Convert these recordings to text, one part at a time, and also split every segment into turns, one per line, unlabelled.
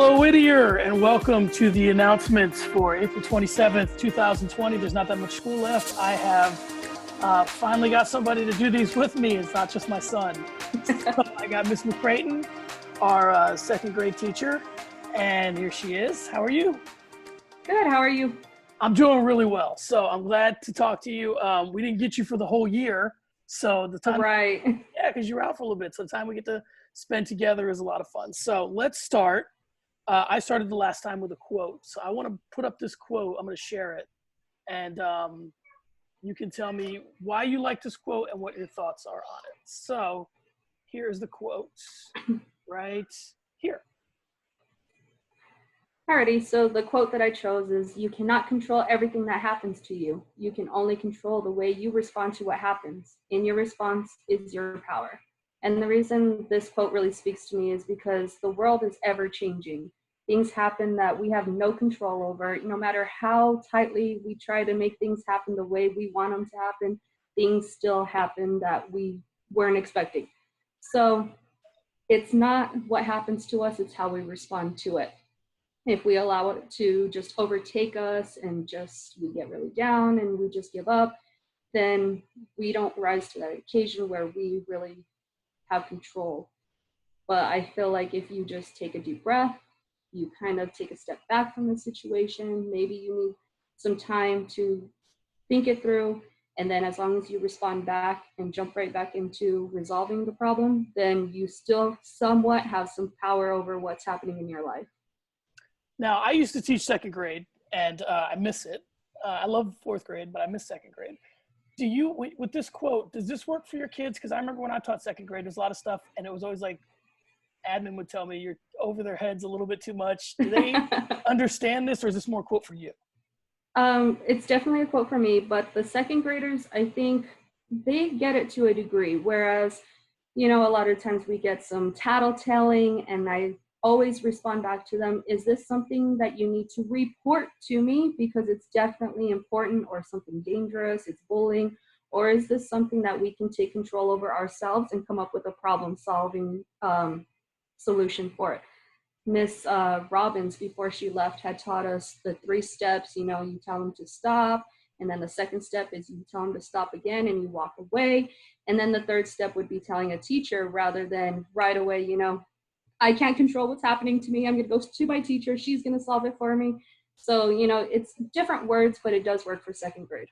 Hello, Whittier, and welcome to the announcements for April 27th, 2020. There's not that much school left. I have finally got somebody to do these with me. It's not just my son. I got Miss McCrayton, our second grade teacher, and here she is. How are you?
Good. How are you?
I'm doing really well. So I'm glad to talk to you. We didn't get you for the whole year. So the time,
Right.
yeah, because you were out for a little bit. So the time we get to spend together is a lot of fun. So let's start. I started the last time with a quote. So I want to put up this quote. I'm going to share it. And you can tell me why you like this quote and what your thoughts are on it. So here's the quote right here.
Alrighty. So the quote that I chose is, "You cannot control everything that happens to you. You can only control the way you respond to what happens. In your response is your power." And the reason this quote really speaks to me is because the world is ever changing. Things happen that we have no control over. No matter how tightly we try to make things happen the way we want them to happen, things still happen that we weren't expecting. So it's not what happens to us, it's how we respond to it. If we allow it to just overtake us and we get really down and we just give up, then we don't rise to that occasion where we really have control. But I feel like if you just take a deep breath, you kind of take a step back from the situation, maybe you need some time to think it through, and then as long as you respond back and jump right back into resolving the problem, then you still somewhat have some power over what's happening in your life.
Now, I used to teach second grade, and I miss it. I love fourth grade, but I miss second grade. Do you, with this quote, does this work for your kids? Because I remember when I taught second grade, there's a lot of stuff, and it was always like, admin would tell me, you're over their heads a little bit too much. Do they understand this, or is this more quote for you?
It's definitely a quote for me, but the second graders, I think they get it to a degree, whereas, a lot of times we get some tattletelling, and I always respond back to them, is this something that you need to report to me because it's definitely important, or something dangerous, it's bullying, or is this something that we can take control over ourselves and come up with a problem solving solution for it? Miss Robbins, before she left, had taught us the 3 steps. You tell them to stop, and then the second step is you tell them to stop again and you walk away, and then the third step would be telling a teacher rather than right away, I can't control what's happening to me. I'm going to go to my teacher. She's going to solve it for me. So, it's different words, but it does work for second grade.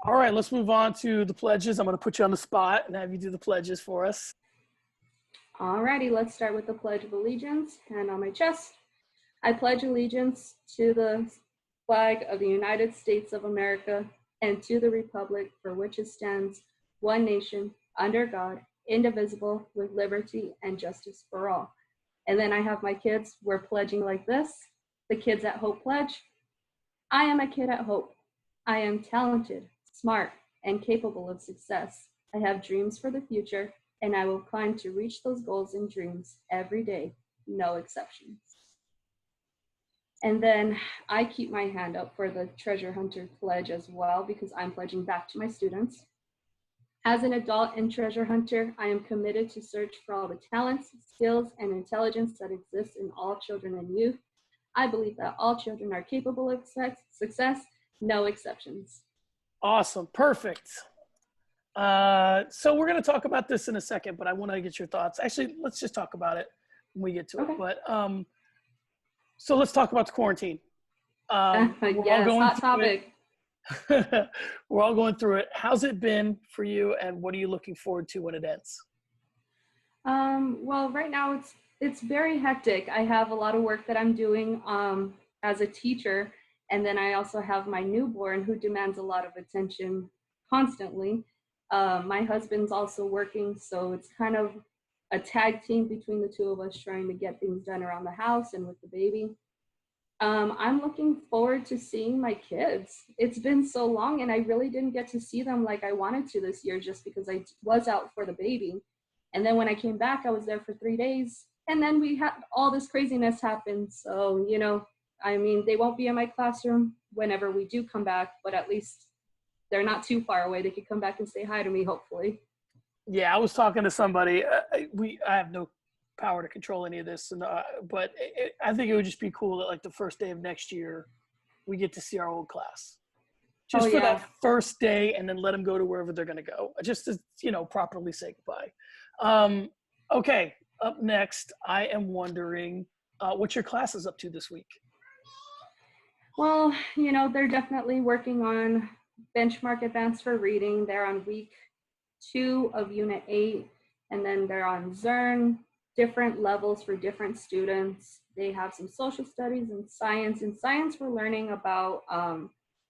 All right, let's move on to the pledges. I'm going to put you on the spot and have you do the pledges for us.
All righty, let's start with the Pledge of Allegiance. Hand on my chest. I pledge allegiance to the flag of the United States of America and to the republic for which it stands, one nation, under God, indivisible, with liberty and justice for all. And then I have my kids. We're pledging like this. The Kids at Hope pledge. I am a kid at Hope. I am talented, smart, and capable of success. I have dreams for the future, and I will climb to reach those goals and dreams every day, no exceptions. And then I keep my hand up for the Treasure Hunter pledge as well, because I'm pledging back to my students. As an adult and treasure hunter, I am committed to search for all the talents, skills, and intelligence that exists in all children and youth. I believe that all children are capable of success, no exceptions.
Awesome. Perfect. So we're going to talk about this in a second, but I want to get your thoughts. Actually, let's just talk about it when we get to it. But so let's talk about the quarantine.
Yes, hot topic.
We're all going through it. How's it been for you, and what are you looking forward to when it ends?
Well, right now it's very hectic. I have a lot of work that I'm doing as a teacher, and then I also have my newborn who demands a lot of attention constantly. My husband's also working, so it's kind of a tag team between the two of us trying to get things done around the house and with the baby. I'm looking forward to seeing my kids. It's been so long, and I really didn't get to see them like I wanted to this year just because I was out for the baby. And then when I came back, I was there for 3 days, and then we had all this craziness happen. So, they won't be in my classroom whenever we do come back, but at least they're not too far away. They could come back and say hi to me, hopefully.
Yeah, I was talking to somebody. I have no power to control any of this. And but I think it would just be cool that like the first day of next year, we get to see our old class, just for that first day, and then let them go to wherever they're going to go, just to, you know, properly say goodbye. Okay, up next, I am wondering what your class is up to this week.
Well, you know, they're definitely working on benchmark advanced for reading. They're on week 2 of unit 8, and then they're on Zern, different levels for different students. They have some social studies and science. In science, we're learning about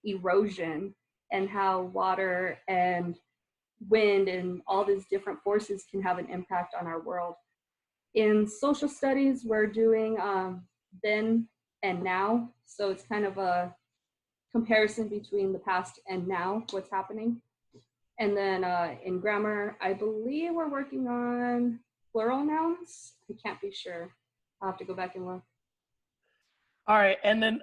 erosion and how water and wind and all these different forces can have an impact on our world. In social studies, we're doing then and now. So it's kind of a comparison between the past and now, what's happening. And then in grammar, I believe we're working on plural nouns. I can't be sure. I'll have to go back and look.
All right. And then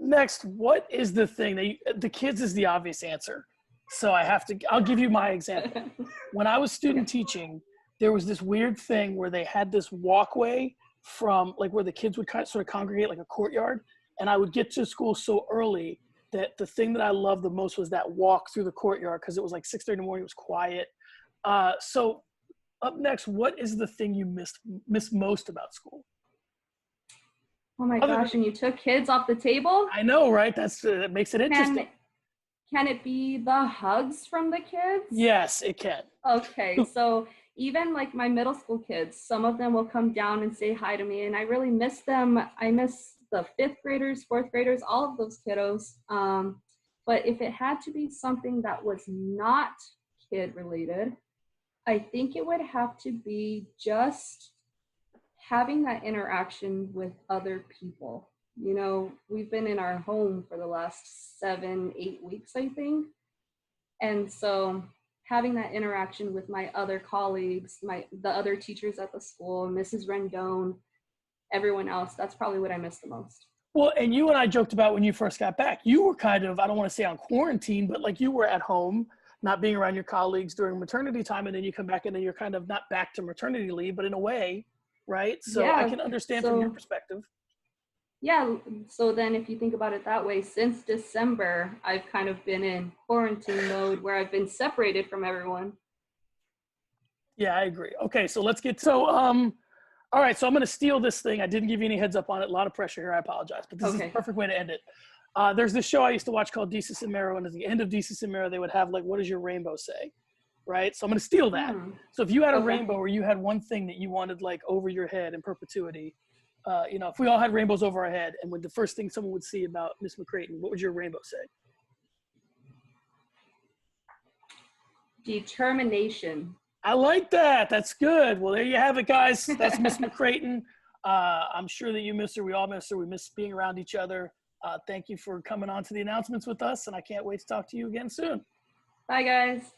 next, what is the thing that the kids is the obvious answer. So I'll give you my example. When I was student teaching, there was this weird thing where they had this walkway from like where the kids would sort of congregate, like a courtyard. And I would get to school so early that the thing that I loved the most was that walk through the courtyard, because it was like 6:30 in the morning, it was quiet. So up next, what is the thing you miss most about school?
Oh my gosh, and you took kids off the table?
I know, right? That makes it interesting.
Can it be the hugs from the kids?
Yes, it can.
Okay, so even like my middle school kids, some of them will come down and say hi to me, and I really miss them. I miss the 5th graders, 4th graders, all of those kiddos. But if it had to be something that was not kid related, I think it would have to be just having that interaction with other people. You know, we've been in our home for the last 7-8 weeks, I think. And so having that interaction with my other colleagues, the other teachers at the school, Mrs. Rendon, everyone else, that's probably what I miss the most.
Well, and you and I joked about when you first got back, you were kind of, I don't want to say on quarantine, but like you were at home, not being around your colleagues during maternity time, and then you come back and then you're kind of not back to maternity leave, but in a way, right? So yeah, I can understand from your perspective.
Yeah, so then if you think about it that way, since December, I've kind of been in quarantine mode where I've been separated from everyone.
Yeah, I agree. Okay, so let's get, all right, so I'm going to steal this thing. I didn't give you any heads up on it. A lot of pressure here. I apologize, but this is the perfect way to end it. There's this show I used to watch called Desus and Mero, and at the end of Desus and Mero, they would have like, what does your rainbow say? Right? So I'm going to steal that. So if you had a rainbow or you had one thing that you wanted like over your head in perpetuity, you know, if we all had rainbows over our head, and when the first thing someone would see about Miss McCrayton, what would your rainbow say?
Determination.
I like that. That's good. Well, there you have it, guys. That's Miss McCrayton. I'm sure that you miss her. We all miss her. We miss being around each other. Thank you for coming on to the announcements with us, and I can't wait to talk to you again soon.
Bye, guys.